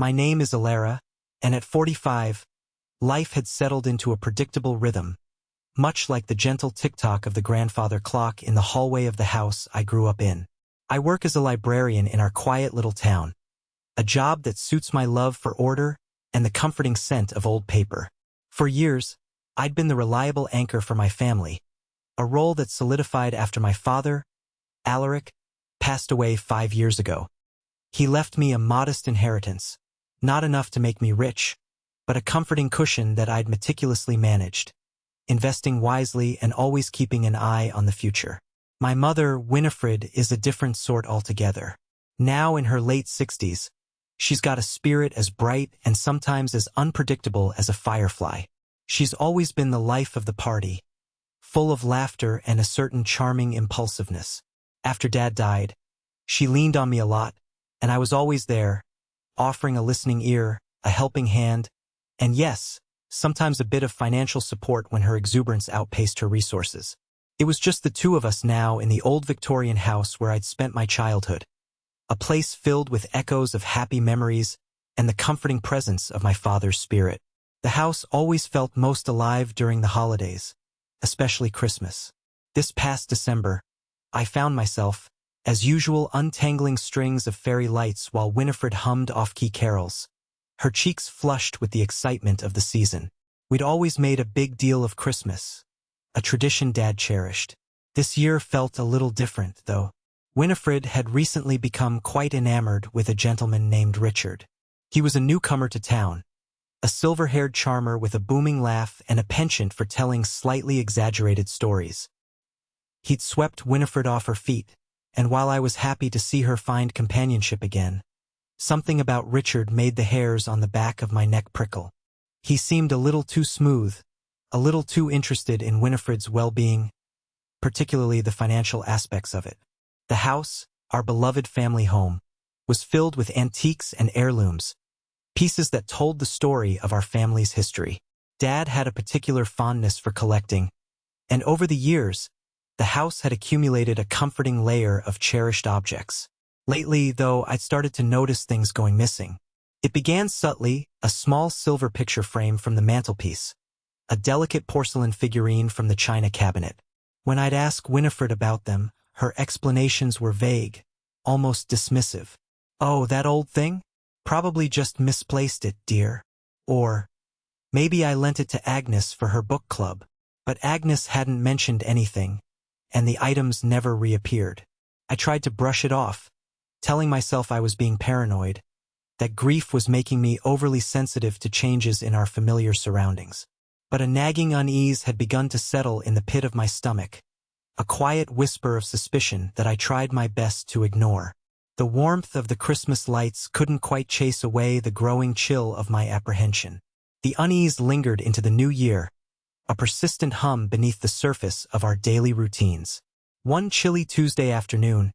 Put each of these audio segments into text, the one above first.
My name is Alara, and at 45, life had settled into a predictable rhythm, much like the gentle tick-tock of the grandfather clock in the hallway of the house I grew up in. I work as a librarian in our quiet little town, a job that suits my love for order and the comforting scent of old paper. For years, I'd been the reliable anchor for my family, a role that solidified after my father, Alaric, passed away 5 years ago. He left me a modest inheritance, not enough to make me rich, but a comforting cushion that I'd meticulously managed, investing wisely and always keeping an eye on the future. My mother, Winifred, is a different sort altogether. Now in her late 60s, she's got a spirit as bright and sometimes as unpredictable as a firefly. She's always been the life of the party, full of laughter and a certain charming impulsiveness. After Dad died, she leaned on me a lot, and I was always there, offering a listening ear, a helping hand, and yes, sometimes a bit of financial support when her exuberance outpaced her resources. It was just the two of us now in the old Victorian house where I'd spent my childhood, a place filled with echoes of happy memories and the comforting presence of my father's spirit. The house always felt most alive during the holidays, especially Christmas. This past December, I found myself, as usual, untangling strings of fairy lights while Winifred hummed off-key carols, her cheeks flushed with the excitement of the season. We'd always made a big deal of Christmas, a tradition Dad cherished. This year felt a little different, though. Winifred had recently become quite enamored with a gentleman named Richard. He was a newcomer to town, a silver-haired charmer with a booming laugh and a penchant for telling slightly exaggerated stories. He'd swept Winifred off her feet, and while I was happy to see her find companionship again, something about Richard made the hairs on the back of my neck prickle. He seemed a little too smooth, a little too interested in Winifred's well-being, particularly the financial aspects of it. The house, our beloved family home, was filled with antiques and heirlooms, pieces that told the story of our family's history. Dad had a particular fondness for collecting, and over the years, the house had accumulated a comforting layer of cherished objects. Lately, though, I'd started to notice things going missing. It began subtly, a small silver picture frame from the mantelpiece, a delicate porcelain figurine from the china cabinet. When I'd ask Winifred about them, her explanations were vague, almost dismissive. "Oh, that old thing? Probably just misplaced it, dear." Or, "Maybe I lent it to Agnes for her book club." But Agnes hadn't mentioned anything, and the items never reappeared. I tried to brush it off, telling myself I was being paranoid, that grief was making me overly sensitive to changes in our familiar surroundings. But a nagging unease had begun to settle in the pit of my stomach, a quiet whisper of suspicion that I tried my best to ignore. The warmth of the Christmas lights couldn't quite chase away the growing chill of my apprehension. The unease lingered into the new year, a persistent hum beneath the surface of our daily routines. One chilly Tuesday afternoon,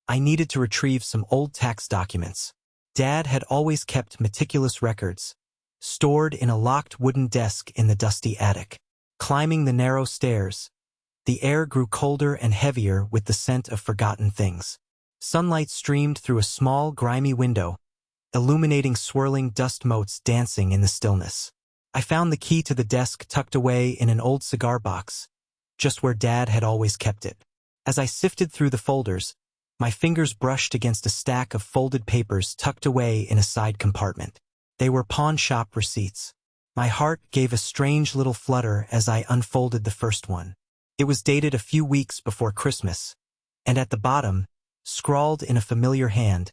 I needed to retrieve some old tax documents. Dad had always kept meticulous records, stored in a locked wooden desk in the dusty attic. Climbing the narrow stairs, the air grew colder and heavier with the scent of forgotten things. Sunlight streamed through a small, grimy window, illuminating swirling dust motes dancing in the stillness. I found the key to the desk tucked away in an old cigar box, just where Dad had always kept it. As I sifted through the folders, my fingers brushed against a stack of folded papers tucked away in a side compartment. They were pawn shop receipts. My heart gave a strange little flutter as I unfolded the first one. It was dated a few weeks before Christmas, and at the bottom, scrawled in a familiar hand,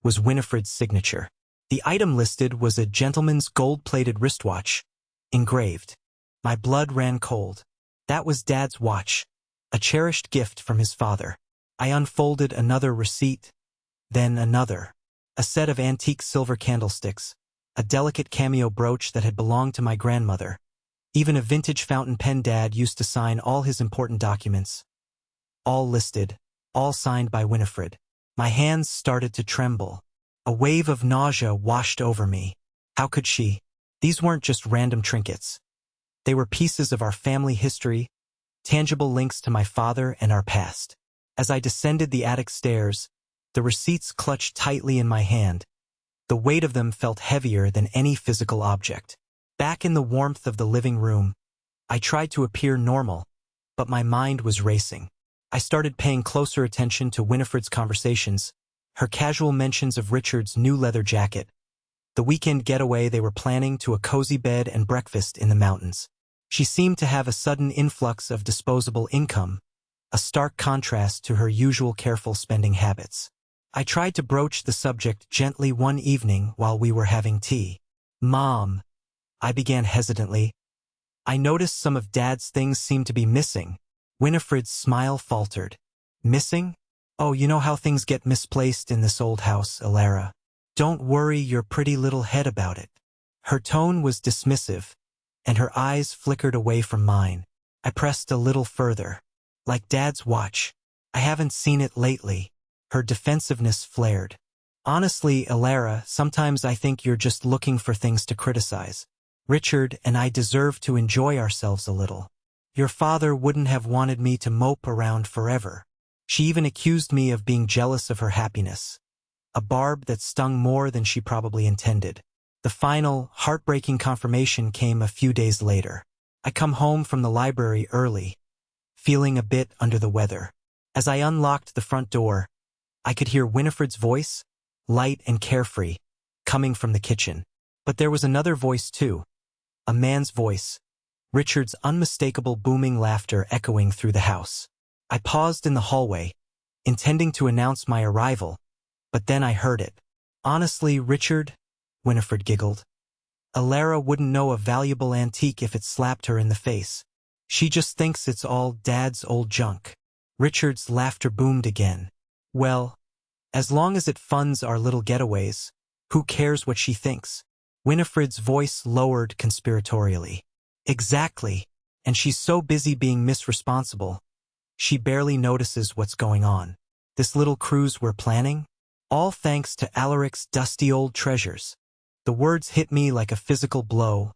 was Winifred's signature. The item listed was a gentleman's gold-plated wristwatch, engraved. My blood ran cold. That was Dad's watch, a cherished gift from his father. I unfolded another receipt, then another. A set of antique silver candlesticks, a delicate cameo brooch that had belonged to my grandmother, even a vintage fountain pen Dad used to sign all his important documents. All listed, all signed by Winifred. My hands started to tremble. A wave of nausea washed over me. How could she? These weren't just random trinkets. They were pieces of our family history, tangible links to my father and our past. As I descended the attic stairs, the receipts clutched tightly in my hand, The weight of them felt heavier than any physical object. Back in the warmth of the living room, I tried to appear normal, but my mind was racing. I started paying closer attention to Winifred's conversations, her casual mentions of Richard's new leather jacket, the weekend getaway they were planning to a cozy bed and breakfast in the mountains. She seemed to have a sudden influx of disposable income, a stark contrast to her usual careful spending habits. I tried to broach the subject gently one evening while we were having tea. "Mom," I began hesitantly, "I noticed some of Dad's things seem to be missing." Winifred's smile faltered. "Missing? Oh, you know how things get misplaced in this old house, Alara. Don't worry your pretty little head about it." Her tone was dismissive, and her eyes flickered away from mine. I pressed a little further. "Like Dad's watch. I haven't seen it lately." Her defensiveness flared. "Honestly, Alara, sometimes I think you're just looking for things to criticize. Richard and I deserve to enjoy ourselves a little. Your father wouldn't have wanted me to mope around forever." She even accused me of being jealous of her happiness, a barb that stung more than she probably intended. The final, heartbreaking confirmation came a few days later. I come home from the library early, feeling a bit under the weather. As I unlocked the front door, I could hear Winifred's voice, light and carefree, coming from the kitchen. But there was another voice too, a man's voice, Richard's unmistakable booming laughter echoing through the house. I paused in the hallway, intending to announce my arrival, but then I heard it. "Honestly, Richard," Winifred giggled, "Alara wouldn't know a valuable antique if it slapped her in the face. She just thinks it's all Dad's old junk." Richard's laughter boomed again. "Well, as long as it funds our little getaways, who cares what she thinks?" Winifred's voice lowered conspiratorially. "Exactly, and she's so busy being misresponsible, she barely notices what's going on. This little cruise we're planning? All thanks to Alaric's dusty old treasures." The words hit me like a physical blow,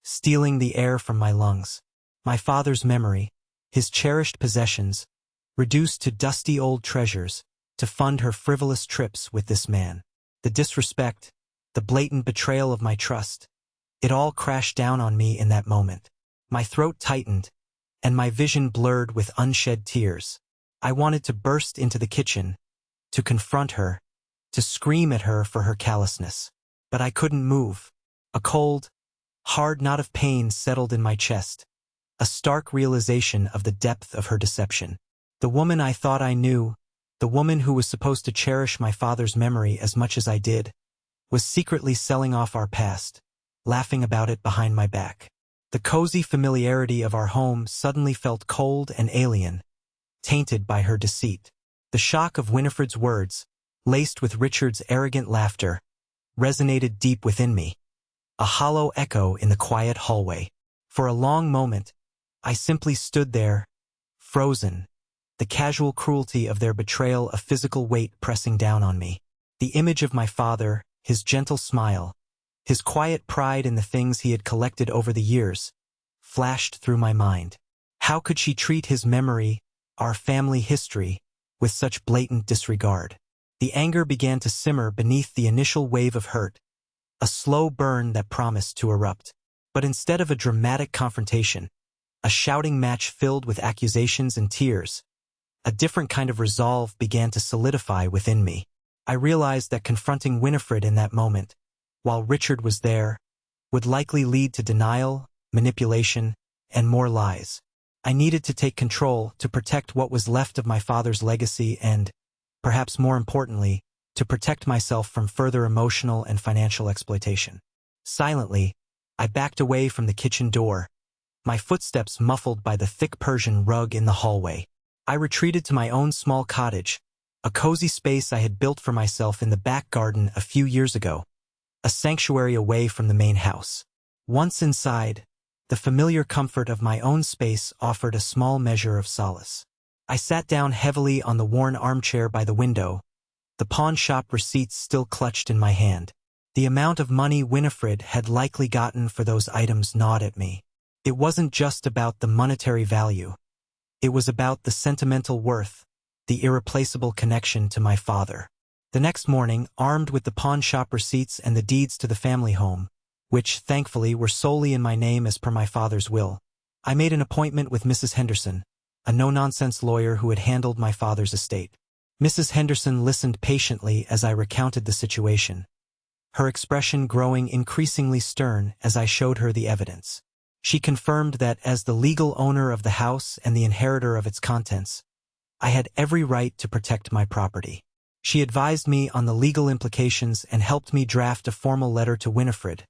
stealing the air from my lungs. My father's memory, his cherished possessions, reduced to dusty old treasures to fund her frivolous trips with this man. The disrespect, the blatant betrayal of my trust, it all crashed down on me in that moment. My throat tightened, and my vision blurred with unshed tears. I wanted to burst into the kitchen, to confront her, to scream at her for her callousness. But I couldn't move. A cold, hard knot of pain settled in my chest, a stark realization of the depth of her deception. The woman I thought I knew, the woman who was supposed to cherish my father's memory as much as I did, was secretly selling off our past, laughing about it behind my back. The cozy familiarity of our home suddenly felt cold and alien, tainted by her deceit. The shock of Winifred's words, laced with Richard's arrogant laughter, resonated deep within me, a hollow echo in the quiet hallway. For a long moment, I simply stood there, frozen, the casual cruelty of their betrayal a physical weight pressing down on me. The image of my father, his gentle smile, his quiet pride in the things he had collected over the years, flashed through my mind. How could she treat his memory, our family history, with such blatant disregard? The anger began to simmer beneath the initial wave of hurt, a slow burn that promised to erupt. But instead of a dramatic confrontation, a shouting match filled with accusations and tears, a different kind of resolve began to solidify within me. I realized that confronting Winifred in that moment, while Richard was there, would likely lead to denial, manipulation, and more lies. I needed to take control to protect what was left of my father's legacy and, perhaps more importantly, to protect myself from further emotional and financial exploitation. Silently, I backed away from the kitchen door, my footsteps muffled by the thick Persian rug in the hallway. I retreated to my own small cottage, a cozy space I had built for myself in the back garden a few years ago, a sanctuary away from the main house. Once inside, the familiar comfort of my own space offered a small measure of solace. I sat down heavily on the worn armchair by the window, the pawn shop receipts still clutched in my hand. The amount of money Winifred had likely gotten for those items gnawed at me. It wasn't just about the monetary value. It was about the sentimental worth, the irreplaceable connection to my father. The next morning, armed with the pawn shop receipts and the deeds to the family home, which, thankfully, were solely in my name as per my father's will, I made an appointment with Mrs. Henderson, a no-nonsense lawyer who had handled my father's estate. Mrs. Henderson listened patiently as I recounted the situation, her expression growing increasingly stern as I showed her the evidence. She confirmed that as the legal owner of the house and the inheritor of its contents, I had every right to protect my property. She advised me on the legal implications and helped me draft a formal letter to Winifred,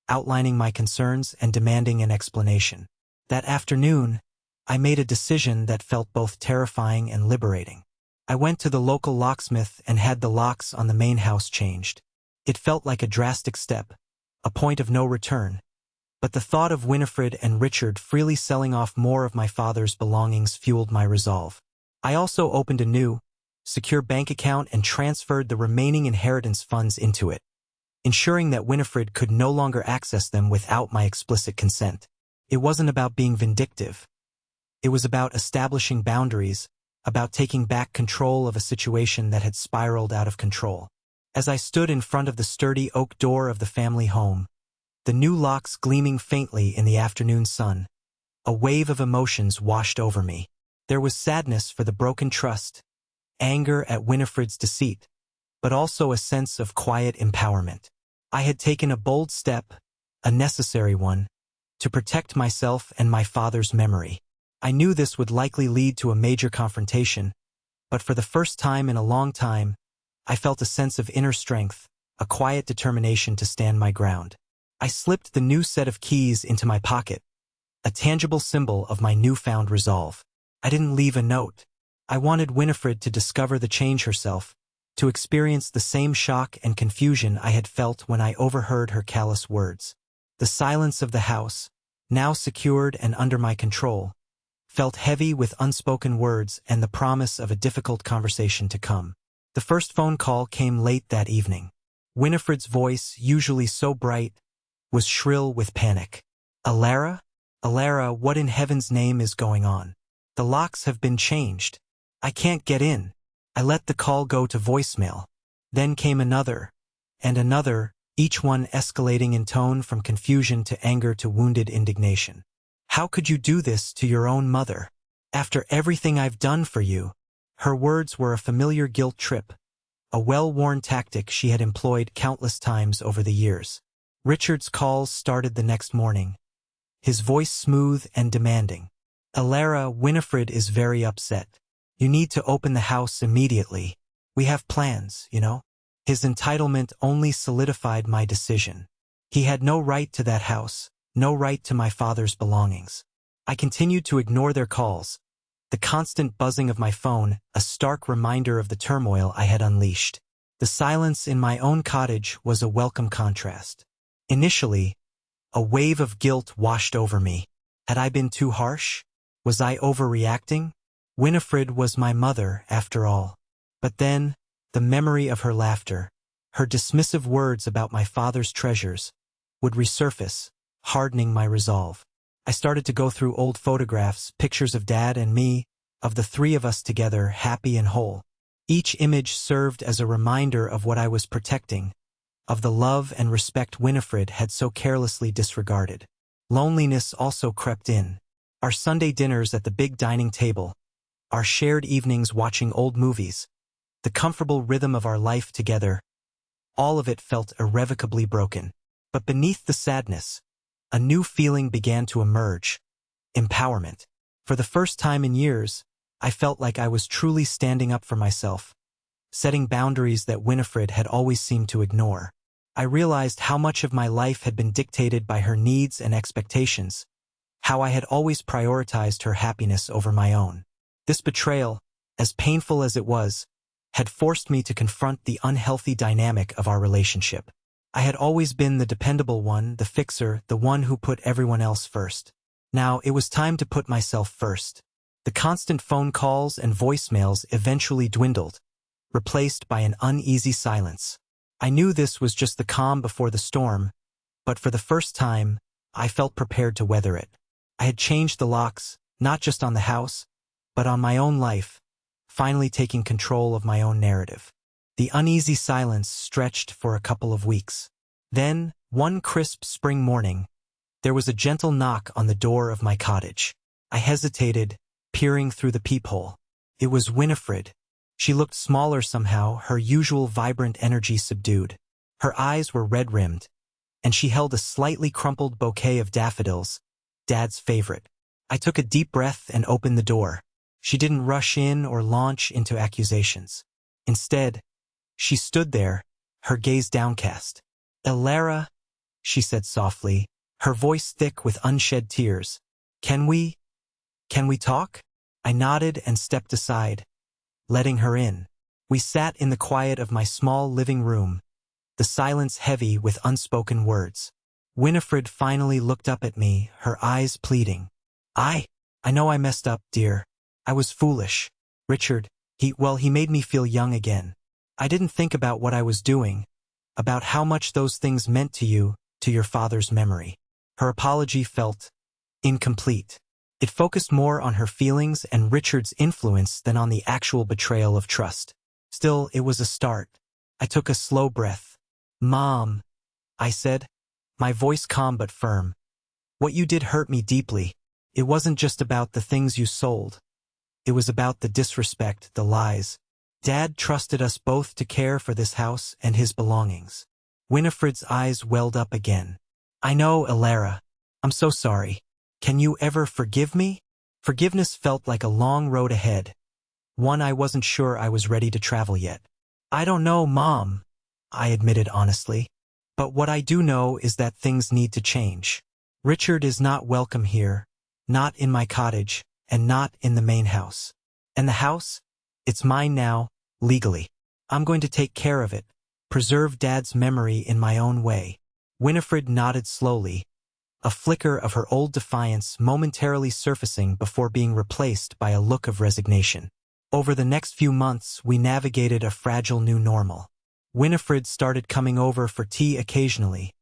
outlining my concerns and demanding an explanation. That afternoon, I made a decision that felt both terrifying and liberating. I went to the local locksmith and had the locks on the main house changed. It felt like a drastic step, a point of no return, but the thought of Winifred and Richard freely selling off more of my father's belongings fueled my resolve. I also opened a new, secure bank account and transferred the remaining inheritance funds into it, ensuring that Winifred could no longer access them without my explicit consent. It wasn't about being vindictive. It was about establishing boundaries, about taking back control of a situation that had spiraled out of control. As I stood in front of the sturdy oak door of the family home, the new locks gleaming faintly in the afternoon sun, a wave of emotions washed over me. There was sadness for the broken trust, anger at Winifred's deceit, but also a sense of quiet empowerment. I had taken a bold step, a necessary one, to protect myself and my father's memory. I knew this would likely lead to a major confrontation, but for the first time in a long time, I felt a sense of inner strength, a quiet determination to stand my ground. I slipped the new set of keys into my pocket, a tangible symbol of my newfound resolve. I didn't leave a note. I wanted Winifred to discover the change herself, to experience the same shock and confusion I had felt when I overheard her callous words. The silence of the house, now secured and under my control, felt heavy with unspoken words and the promise of a difficult conversation to come. The first phone call came late that evening. Winifred's voice, usually so bright, was shrill with panic. "Alara? Alara, what in heaven's name is going on? The locks have been changed. I can't get in." I let the call go to voicemail. Then came another, and another, each one escalating in tone from confusion to anger to wounded indignation. "How could you do this to your own mother? After everything I've done for you?" Her words were a familiar guilt trip, a well-worn tactic she had employed countless times over the years. Richard's calls started the next morning, his voice smooth and demanding. "Alara, Winifred is very upset. You need to open the house immediately. We have plans, you know." His entitlement only solidified my decision. He had no right to that house, no right to my father's belongings. I continued to ignore their calls, the constant buzzing of my phone a stark reminder of the turmoil I had unleashed. The silence in my own cottage was a welcome contrast. Initially, a wave of guilt washed over me. Had I been too harsh? Was I overreacting? Winifred was my mother, after all. But then, the memory of her laughter, her dismissive words about my father's treasures, would resurface, hardening my resolve. I started to go through old photographs, pictures of Dad and me, of the three of us together, happy and whole. Each image served as a reminder of what I was protecting, of the love and respect Winifred had so carelessly disregarded. Loneliness also crept in. Our Sunday dinners at the big dining table, our shared evenings watching old movies, the comfortable rhythm of our life together, all of it felt irrevocably broken. But beneath the sadness, a new feeling began to emerge: empowerment. For the first time in years, I felt like I was truly standing up for myself, setting boundaries that Winifred had always seemed to ignore. I realized how much of my life had been dictated by her needs and expectations, how I had always prioritized her happiness over my own. This betrayal, as painful as it was, had forced me to confront the unhealthy dynamic of our relationship. I had always been the dependable one, the fixer, the one who put everyone else first. Now it was time to put myself first. The constant phone calls and voicemails eventually dwindled, replaced by an uneasy silence. I knew this was just the calm before the storm, but for the first time, I felt prepared to weather it. I had changed the locks, not just on the house, but on my own life, finally taking control of my own narrative. The uneasy silence stretched for a couple of weeks. Then, one crisp spring morning, there was a gentle knock on the door of my cottage. I hesitated, peering through the peephole. It was Winifred. She looked smaller somehow, her usual vibrant energy subdued. Her eyes were red-rimmed, and she held a slightly crumpled bouquet of daffodils, Dad's favorite. I took a deep breath and opened the door. She didn't rush in or launch into accusations. Instead, she stood there, her gaze downcast. "Elara," she said softly, her voice thick with unshed tears. Can we talk?" I nodded and stepped aside, letting her in. We sat in the quiet of my small living room, the silence heavy with unspoken words. Winifred finally looked up at me, her eyes pleading. I know I messed up, dear. I was foolish. Richard, he made me feel young again. I didn't think about what I was doing, about how much those things meant to you, to your father's memory." Her apology felt incomplete. It focused more on her feelings and Richard's influence than on the actual betrayal of trust. Still, it was a start. I took a slow breath. "Mom," I said, my voice calm but firm. "What you did hurt me deeply. It wasn't just about the things you sold. It was about the disrespect, the lies. Dad trusted us both to care for this house and his belongings." Winifred's eyes welled up again. "I know, Elara. I'm so sorry. Can you ever forgive me?" Forgiveness felt like a long road ahead, one I wasn't sure I was ready to travel yet. "I don't know, Mom," I admitted honestly. "But what I do know is that things need to change. Richard is not welcome here, not in my cottage, and not in the main house. And the house? It's mine now, legally. I'm going to take care of it, preserve Dad's memory in my own way." Winifred nodded slowly, a flicker of her old defiance momentarily surfacing before being replaced by a look of resignation. Over the next few months, we navigated a fragile new normal. Winifred started coming over for tea occasionally,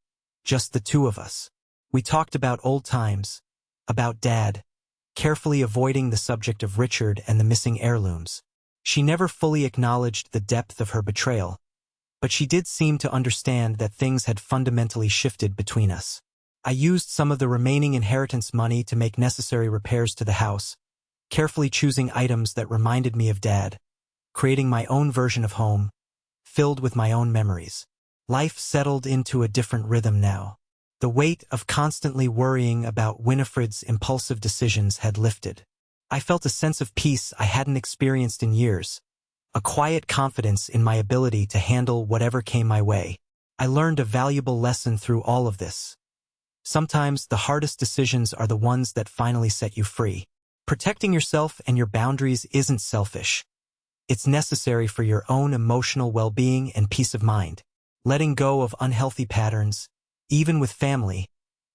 just the two of us. We talked about old times, about Dad, carefully avoiding the subject of Richard and the missing heirlooms. She never fully acknowledged the depth of her betrayal, but she did seem to understand that things had fundamentally shifted between us. I used some of the remaining inheritance money to make necessary repairs to the house, carefully choosing items that reminded me of Dad, creating my own version of home, filled with my own memories. Life settled into a different rhythm now. The weight of constantly worrying about Winifred's impulsive decisions had lifted. I felt a sense of peace I hadn't experienced in years, a quiet confidence in my ability to handle whatever came my way. I learned a valuable lesson through all of this. Sometimes the hardest decisions are the ones that finally set you free. Protecting yourself and your boundaries isn't selfish. It's necessary for your own emotional well-being and peace of mind. Letting go of unhealthy patterns, even with family,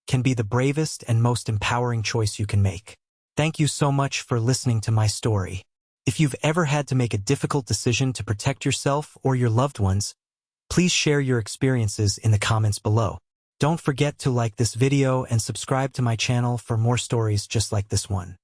can be the bravest and most empowering choice you can make. Thank you so much for listening to my story. If you've ever had to make a difficult decision to protect yourself or your loved ones, please share your experiences in the comments below. Don't forget to like this video and subscribe to my channel for more stories just like this one.